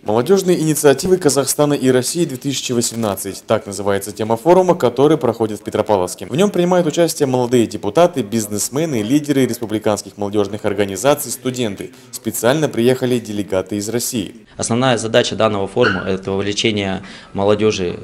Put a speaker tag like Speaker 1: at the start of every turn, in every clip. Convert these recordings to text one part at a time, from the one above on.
Speaker 1: Молодежные инициативы Казахстана и России 2018. Так называется тема форума, который проходит в Петропавловске. В нем принимают участие молодые депутаты, бизнесмены, лидеры республиканских молодежных организаций, студенты. Специально приехали делегаты из России.
Speaker 2: Основная задача данного форума – это вовлечение молодежи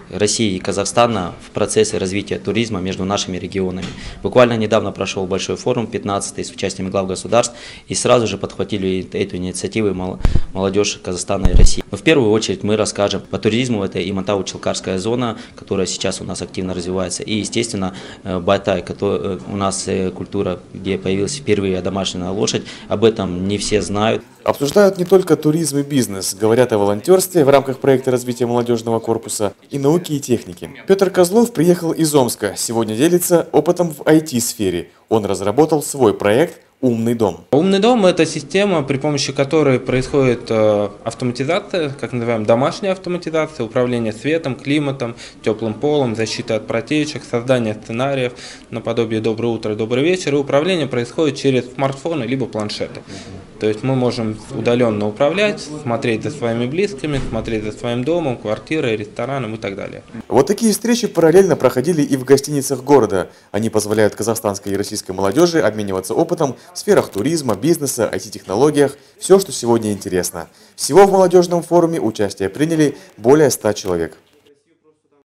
Speaker 2: России и Казахстана в процессы развития туризма между нашими регионами. Буквально недавно прошел большой форум, 15-й, с участием глав государств, и сразу же подхватили эту инициативу молодежь Казахстана и России. Но в первую очередь мы расскажем по туризму, это Имантау-Чалкарская зона, которая сейчас у нас активно развивается, и, естественно, Байтай, у нас культура, где появилась впервые домашняя лошадь, об этом не все знают.
Speaker 1: Обсуждают не только туризм и бизнес, говорят о волонтерстве в рамках проекта развития молодежного корпуса и науки и техники. Петр Козлов приехал из Омска, сегодня делится опытом в IT-сфере. Он разработал свой проект «Умный дом».
Speaker 3: Умный дом – это система, при помощи которой происходит автоматизация, как называем, домашняя автоматизация, управление светом, климатом, теплым полом, защита от протечек, создание сценариев наподобие «Доброе утро, добрый вечер». И управление происходит через смартфоны либо планшеты. То есть мы можем удаленно управлять, смотреть за своими близкими, смотреть за своим домом, квартирой, рестораном и так далее.
Speaker 1: Вот такие встречи параллельно проходили и в гостиницах города. Они позволяют казахстанской и российской молодежи обмениваться опытом в сферах туризма, бизнеса, IT-технологиях, все, что сегодня интересно. Всего в молодежном форуме участие приняли более 100 человек.